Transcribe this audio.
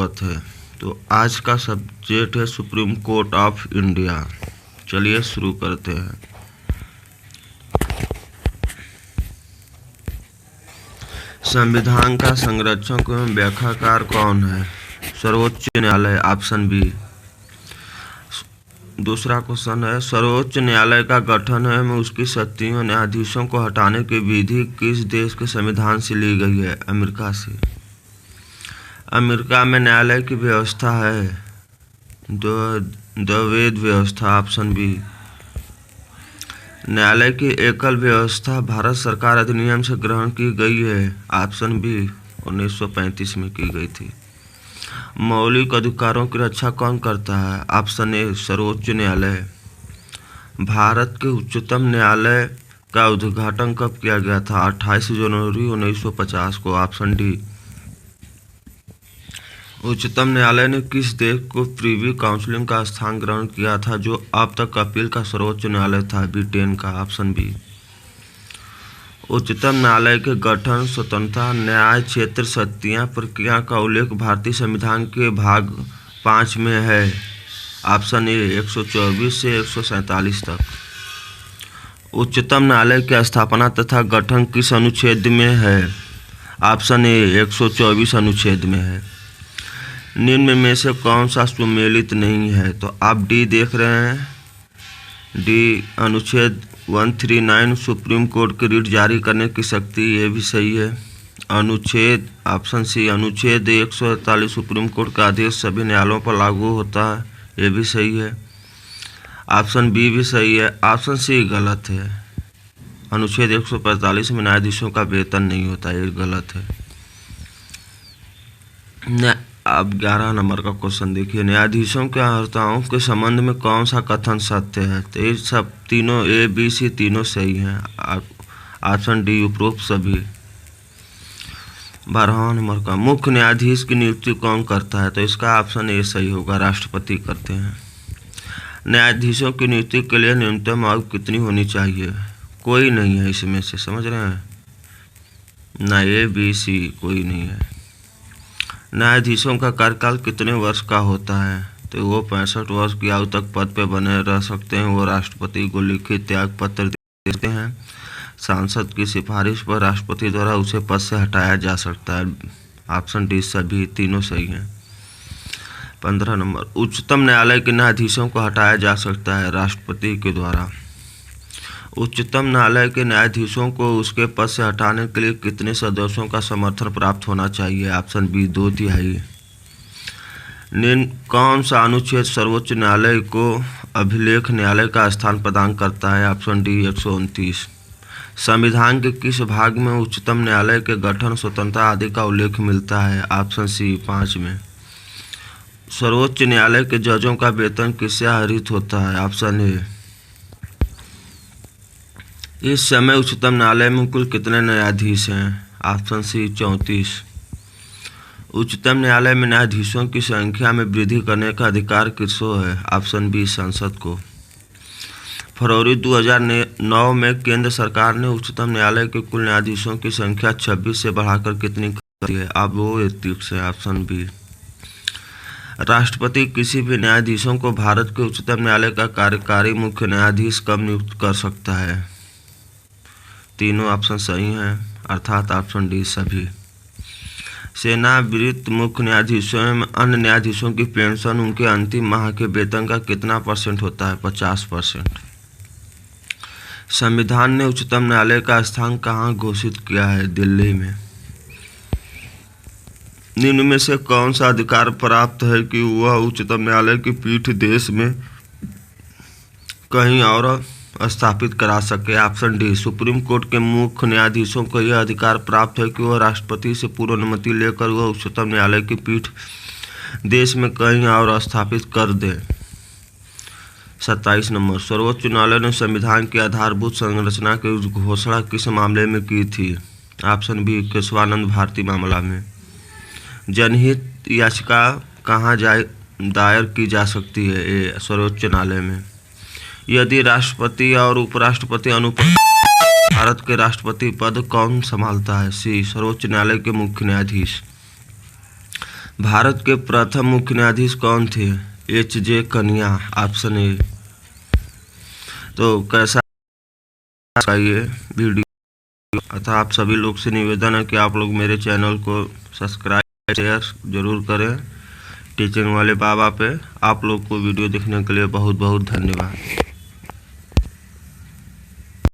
बात है। तो आज का सब्जेक्ट है सुप्रीम कोर्ट ऑफ इंडिया। चलिए शुरू करते हैं। संविधान का संरक्षक एवं व्याख्याकार कौन है? सर्वोच्च न्यायालय, ऑप्शन बी। दूसरा क्वेश्चन है, सर्वोच्च न्यायालय का गठन एवं उसकी शक्तियों न्यायाधीशों को हटाने की विधि किस देश के संविधान से ली गई है? अमेरिका से। अमेरिका में न्यायालय की व्यवस्था है द्वैध व्यवस्था, ऑप्शन बी। न्यायालय की एकल व्यवस्था भारत सरकार अधिनियम से ग्रहण की गई है, ऑप्शन बी। 1935 में की गई थी। मौलिक अधिकारों की रक्षा कौन करता है? ऑप्शन ए, सर्वोच्च न्यायालय। भारत के उच्चतम न्यायालय का उद्घाटन कब किया गया था? 28 जनवरी 1950 को, ऑप्शन डी। उच्चतम न्यायालय ने किस देश को प्रीवी काउंसिल का स्थान ग्रहण किया था, जो अब तक अपील का सर्वोच्च न्यायालय था? ब्रिटेन का, ऑप्शन बी। उच्चतम न्यायालय के गठन, स्वतंत्रता, न्याय क्षेत्र, शक्तियां, प्रक्रिया का उल्लेख भारतीय संविधान के भाग 5 में है, ऑप्शन ए। 124 से 147 तक। उच्चतम न्यायालय की स्थापना तथा गठन किस अनुच्छेद में है? ऑप्शन ए, 124 अनुच्छेद में है। निम्न में से कौन सा सुमेलित नहीं है? तो आप डी देख रहे हैं, डी अनुच्छेद 139 सुप्रीम कोर्ट की रिट जारी करने की शक्ति, ये भी सही है। अनुच्छेद, ऑप्शन सी, अनुच्छेद 148 सुप्रीम कोर्ट का आदेश सभी न्यायालयों पर लागू होता है, ये भी सही है। ऑप्शन बी भी सही है। ऑप्शन सी गलत है। अनुच्छेद 145 में न्यायाधीशों का वेतन नहीं होता, ये गलत है। अब 11 नंबर का क्वेश्चन देखिए, न्यायाधीशों के अर्हताओं के संबंध में कौन सा कथन सत्य है? तो ये सब तीनों ए बी सी तीनों सही हैं, ऑप्शन डी उपरोक्त सभी। 12वां नंबर का, मुख्य न्यायाधीश की नियुक्ति कौन करता है? तो इसका ऑप्शन ए सही होगा, राष्ट्रपति करते हैं। न्यायाधीशों की नियुक्ति के लिए न्यूनतम आयु कितनी होनी चाहिए? कोई नहीं है इसमें से, समझ रहे हैं ना, ए बी सी कोई नहीं है। न्यायाधीशों का कार्यकाल कितने वर्ष का होता है? तो वो 65 वर्ष की आयु तक पद पे बने रह सकते हैं। वो राष्ट्रपति को लिखित त्याग पत्र देते हैं। सांसद की सिफारिश पर राष्ट्रपति द्वारा उसे पद से हटाया जा सकता है, ऑप्शन डी सभी तीनों सही हैं। 15 नंबर, उच्चतम न्यायालय के न्यायाधीशों को हटाया जा सकता है राष्ट्रपति के द्वारा। उच्चतम न्यायालय के न्यायाधीशों को उसके पद से हटाने के लिए कितने सदस्यों का समर्थन प्राप्त होना चाहिए? Option B, 2/3। निम्न कौन सा अनुच्छेद सर्वोच्च न्यायालय को अभिलेख न्यायालय का स्थान प्रदान करता है? Option D, 129। संविधान के किस भाग में उच्चतम न्यायालय के गठन, स्वतंत्रता आदि का उल्लेख मिलता है? ऑप्शन सी, 5 में। सर्वोच्च न्यायालय के जजों का वेतन किससे आहरित होता है? Option A. इस समय उच्चतम न्यायालय में कुल कितने न्यायाधीश हैं? Option C, 34। उच्चतम न्यायालय में न्यायाधीशों की संख्या में वृद्धि करने का अधिकार किसको है? ऑप्शन बी, संसद को। फरवरी 2009 में केंद्र सरकार ने उच्चतम न्यायालय के कुल न्यायाधीशों की संख्या 26 से बढ़ाकर कितनी कर दी है? अब वो 31 है, ऑप्शन बी। राष्ट्रपति किसी भी न्यायाधीशों को भारत के उच्चतम न्यायालय का कार्यकारी मुख्य न्यायाधीश कब नियुक्त कर सकता है? तीनों ऑप्शन सही हैं, अर्थात ऑप्शन डी सभी। सेवानिवृत्त मुख्य न्यायाधीशों एवं अन्य न्यायाधीशों की पेंशन उनके अंतिम माह के वेतन का कितना % होता है? 50%। संविधान ने उच्चतम न्यायालय का स्थान कहाँ घोषित किया है? दिल्ली में। निम्न में से कौन सा अधिकार प्राप्त है कि वह उच्चतम न्यायालय की पीठ देश में कहीं और स्थापित करा सके? ऑप्शन डी, सुप्रीम कोर्ट के मुख्य न्यायाधीशों को यह अधिकार प्राप्त है कि वह राष्ट्रपति से पूर्व अनुमति लेकर वह उच्चतम न्यायालय की पीठ देश में कहीं और स्थापित कर दे। 27 नंबर, सर्वोच्च न्यायालय ने संविधान की आधारभूत संरचना की घोषणा किस मामले में की थी? ऑप्शन बी, केशवानंद भारती मामला में। जनहित याचिका कहाँ दायर की जा सकती है? ए, सर्वोच्च न्यायालय में। यदि राष्ट्रपति और उपराष्ट्रपति अनुपस्थित, भारत के राष्ट्रपति पद कौन संभालता है? सी, सर्वोच्च न्यायालय के मुख्य न्यायाधीश। भारत के प्रथम मुख्य न्यायाधीश कौन थे? H.J. कन्या, ऑप्शन ए। तो कैसा ये वीडियो अतः आप सभी लोग से निवेदन है कि आप लोग मेरे चैनल को सब्सक्राइब शेयर जरूर करें। टीचिंग वाले बाबा पे आप लोग को वीडियो देखने के लिए बहुत बहुत धन्यवाद।